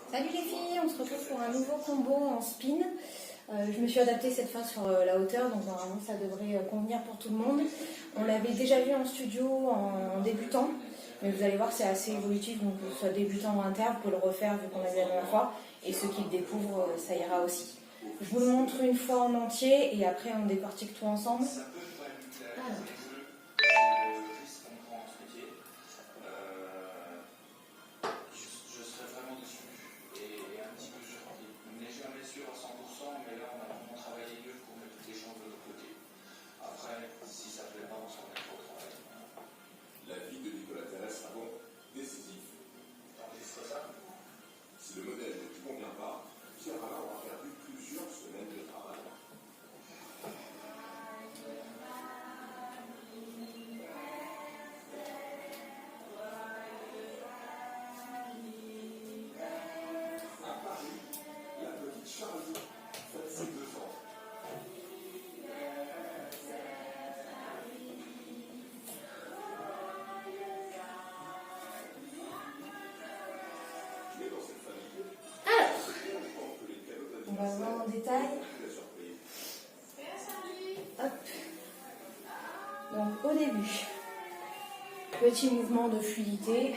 Salut les filles, on se retrouve pour un nouveau combo en spin. Je me suis adaptée cette fois sur la hauteur, donc normalement ça devrait convenir pour tout le monde. On l'avait déjà vu en studio en débutant, mais vous allez voir c'est assez évolutif, donc que ce soit débutant ou inter, vous pouvez le refaire vu qu'on l'a vu la dernière fois, et ceux qui le découvrent, ça ira aussi. Je vous le montre une fois en entier, et après on décortique tout ensemble. Alors. Si le modèle ne te convient pas, tu seras là, on va faire plusieurs semaines de travail. À Paris, la petite Charlie fait ses 2 ans. Tu es dans cette famille. On va voir en détail. Hop. Donc au début, petit mouvement de fluidité,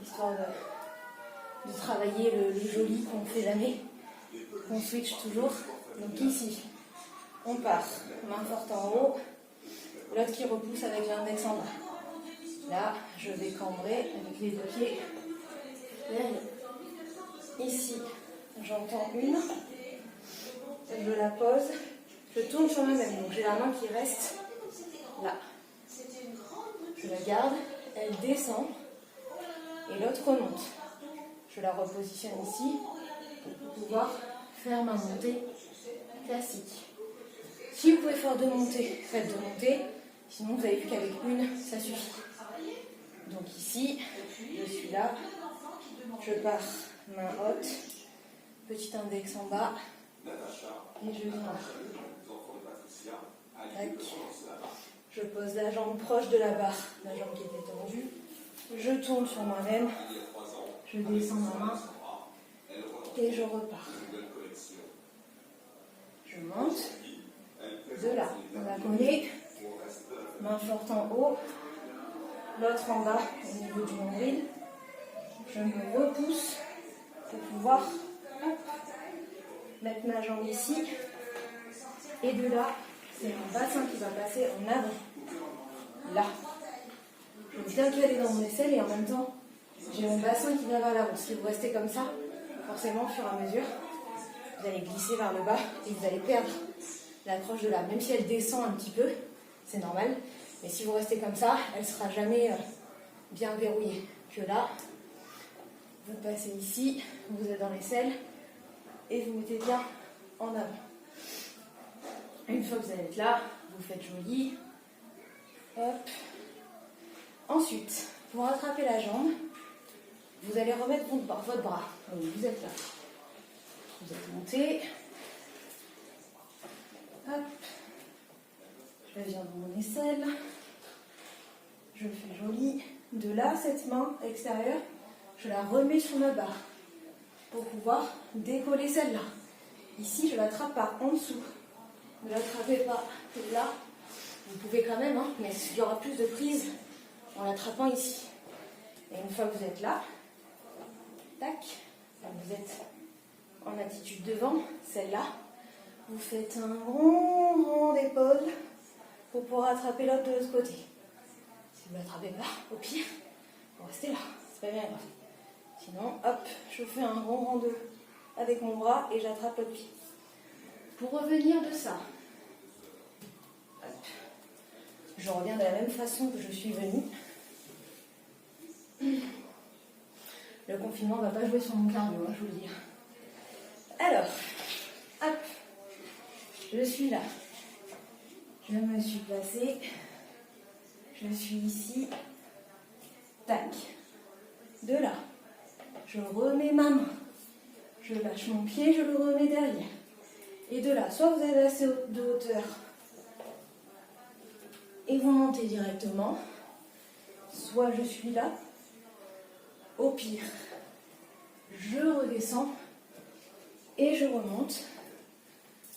histoire de travailler le joli qu'on ne fait jamais, qu'on switch toujours. Donc ici, on part, main forte en haut, l'autre qui repousse avec l'index en bas. Là, je vais cambrer avec les 2 pieds derrière. Ici, j'entends une, je la pose, je tourne sur moi-même, donc j'ai la main qui reste là. Je la garde, elle descend et l'autre remonte. Je la repositionne ici pour pouvoir faire ma montée classique. Si vous pouvez faire 2 montées, faites 2 montées, sinon vous avez vu qu'avec une, ça suffit. Donc ici, je suis là, je pars main haute, petit index en bas, et je viens là. Tac. Je pose la jambe proche de la barre, la jambe qui était tendue. Je tourne sur moi-même, je descends ma main et je repars. Je monte, de là, on la connaît, main forte en haut, l'autre en bas au niveau du nombril. Je me repousse pour pouvoir mettre ma jambe ici. Et de là, c'est mon bassin qui va passer en avant. Là. Je veux bien caler dans mon aisselle et en même temps, j'ai mon bassin qui va vers l'avant. Si vous restez comme ça, forcément, au fur et à mesure, vous allez glisser vers le bas et vous allez perdre l'accroche de là. Même si elle descend un petit peu, c'est normal. Mais si vous restez comme ça, elle ne sera jamais bien verrouillée. Que là, vous passez ici, vous êtes dans l'aisselle et vous mettez bien en avant. Une fois que vous allez être là, vous faites joli. Hop. Ensuite, pour rattraper la jambe, vous allez remettre votre bras. Donc vous êtes là. Vous êtes monté. Hop. Je viens dans mon aisselle. Je fais joli. De là, cette main extérieure, je la remets sur ma barre pour pouvoir décoller celle-là. Ici, je l'attrape par en dessous. Ne l'attrapez pas là. Vous pouvez quand même, hein, mais il y aura plus de prise en l'attrapant ici. Et une fois que vous êtes là, tac, vous êtes en attitude devant, celle-là, vous faites un rond d'épaule pour pouvoir attraper l'autre de l'autre côté. Si vous ne l'attrapez pas, au pire, vous restez là, c'est pas bien grave. Sinon, hop, je fais un rond de avec mon bras et j'attrape l'autre pied. Pour revenir de ça, hop, je reviens de la même façon que je suis venue. Le confinement ne va pas jouer sur mon cardio, hein, je vous le dis. Alors, hop, je suis là. Je me suis placée. Je suis ici. Tac. De là, je remets ma main. Je lâche mon pied, je le remets derrière. Et de là, soit vous avez assez de hauteur et vous montez directement, soit je suis là. Au pire, je redescends et je remonte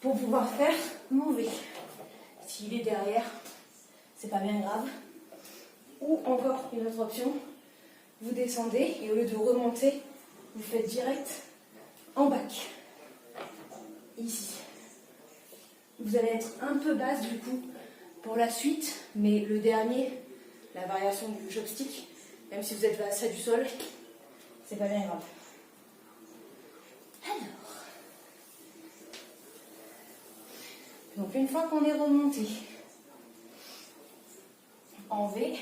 pour pouvoir faire mon V. S'il est derrière, c'est pas bien grave. Ou encore une autre option, vous descendez et au lieu de remonter, vous faites direct en back. Ici. Vous allez être un peu basse du coup pour la suite, mais le dernier, la variation du chopstick, même si vous êtes à ça du sol, c'est pas bien grave. Alors, donc une fois qu'on est remonté en V,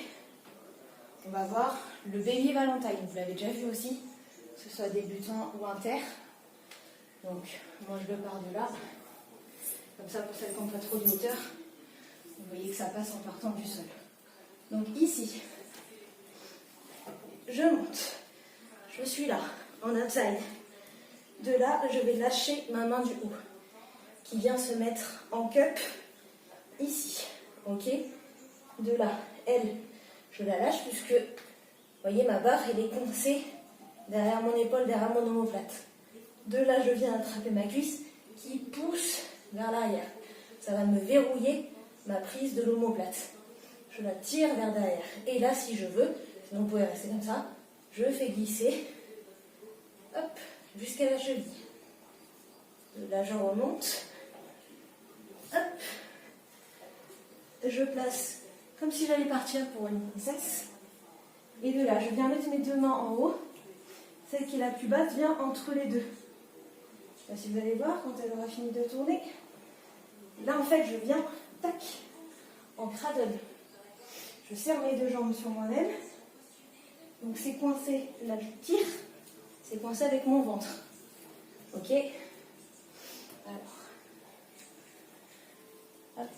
on va voir le Baby Valentine. Vous l'avez déjà vu aussi, que ce soit débutant ou inter. Donc, moi je le pars de là. Comme ça, pour celles qui n'ont pas trop de hauteur, vous voyez que ça passe en partant du sol. Donc ici, je monte. Je suis là, en upside. De là, je vais lâcher ma main du haut, qui vient se mettre en cup, ici. Ok? De là, elle, je la lâche, puisque, vous voyez, ma barre, elle est coincée derrière mon épaule, derrière mon omoplate. De là, je viens attraper ma cuisse, qui pousse vers l'arrière. Ça va me verrouiller ma prise de l'omoplate. Je la tire vers derrière. Et là, si je veux, sinon vous pouvez rester comme ça, je fais glisser, hop, jusqu'à la cheville. De là, je remonte, hop, je place comme si j'allais partir pour une princesse. Et de là, je viens mettre mes deux mains en haut. Celle qui est la plus basse vient entre les deux. Je ne sais pas si vous allez voir quand elle aura fini de tourner. Là, en fait, je viens, tac, en cradle. Je serre mes deux jambes sur moi-même. Donc, c'est coincé. Là, je tire. C'est coincé avec mon ventre. Ok? Alors. Hop.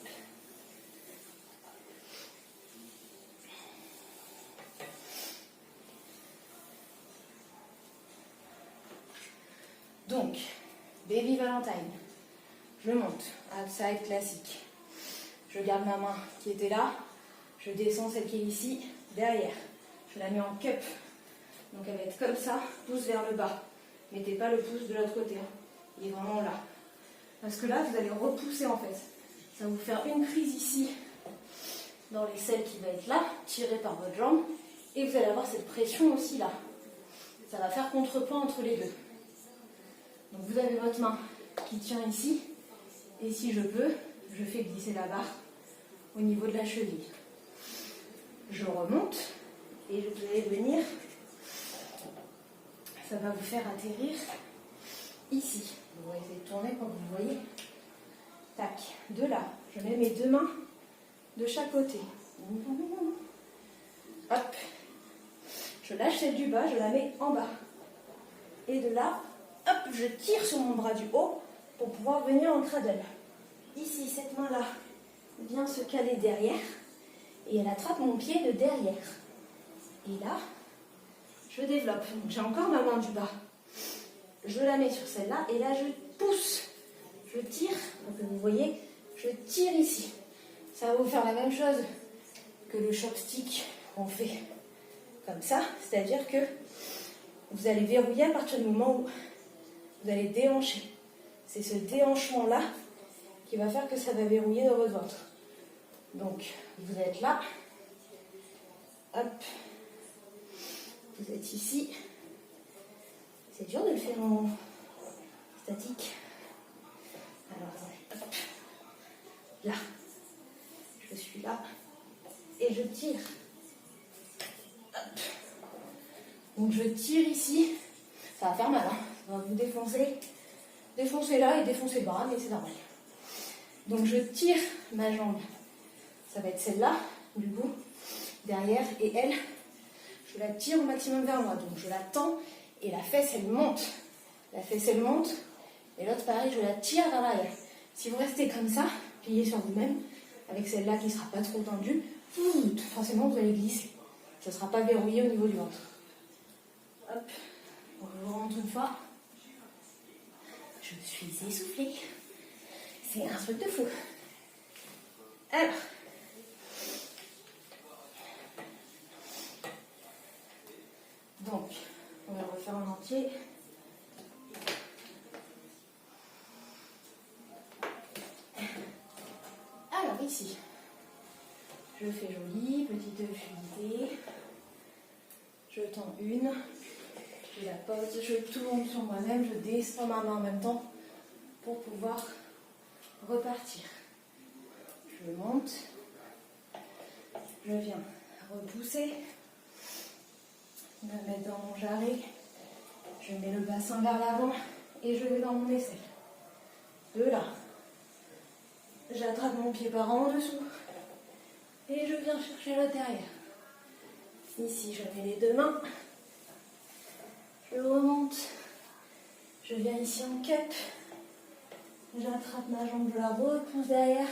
Donc, Baby Valentine. Je monte, outside classique. Je garde ma main qui était là. Je descends celle qui est ici, derrière. Je la mets en cup. Donc elle va être comme ça, pouce vers le bas. Mettez pas le pouce de l'autre côté. Hein. Il est vraiment là. Parce que là, vous allez repousser en fait. Ça va vous faire une prise ici, dans les selles qui va être là, tirée par votre jambe. Et vous allez avoir cette pression aussi là. Ça va faire contrepoids entre les deux. Donc vous avez votre main qui tient ici. Et si je peux, je fais glisser la barre au niveau de la cheville. Je remonte et vous allez venir. Ça va vous faire atterrir ici. On va essayer de tourner pour que vous voyez. Tac, de là, je mets mes deux mains de chaque côté. Hop. Je lâche celle du bas, je la mets en bas. Et de là, hop, je tire sur mon bras du haut pour pouvoir venir en cradle. Ici, cette main-là vient se caler derrière et elle attrape mon pied de derrière. Et là, je développe. Donc j'ai encore ma main du bas. Je la mets sur celle-là et là, je pousse. Je tire. Donc vous voyez, je tire ici. Ça va vous faire la même chose que le chopstick qu'on fait comme ça. C'est-à-dire que vous allez verrouiller à partir du moment où vous allez déhancher. C'est ce déhanchement-là qui va faire que ça va verrouiller dans votre ventre. Donc, vous êtes là. Hop. Vous êtes ici. C'est dur de le faire en statique. Alors, hop. Là. Je suis là. Et je tire. Hop. Donc, je tire ici. Ça va faire mal, hein. Ça va vous défoncer. Défoncer là et défoncer le bras, mais c'est normal. Donc je tire ma jambe, ça va être celle-là, du coup, derrière, et elle, je la tire au maximum vers moi. Donc je la tends et la fesse, elle monte. La fesse, elle monte, et l'autre, pareil, je la tire vers l'arrière. Si vous restez comme ça, plié sur vous-même, avec celle-là qui ne sera pas trop tendue, forcément vous allez glisser. Ça ne sera pas verrouillé au niveau du ventre. Hop, on je rentre une fois. Je suis essoufflée. C'est un truc de fou. Alors. Donc, on va le refaire en entier. Je fais joli, petite fluidité. Je tends une, je la pose, je tourne sur moi-même, je descends ma main en même temps pour pouvoir repartir. Je monte, je viens repousser, me mettre dans mon jarret, je mets le bassin vers l'avant et je vais dans mon aisselle. De là, j'attrape mon pied par en dessous et je viens chercher le derrière. Ici, je mets les deux mains, je remonte, je viens ici en cup, j'attrape ma jambe, je la repousse derrière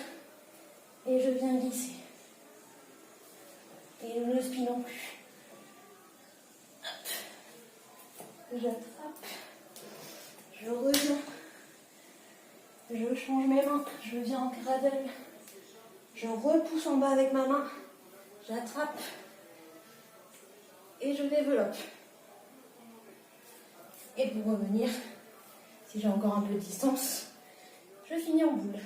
et je viens glisser. Et le spi non plus. J'attrape, je reviens, je change mes mains, je viens en cradle, je repousse en bas avec ma main, j'attrape et je développe. Et pour revenir, si j'ai encore un peu de distance, je finis en boule.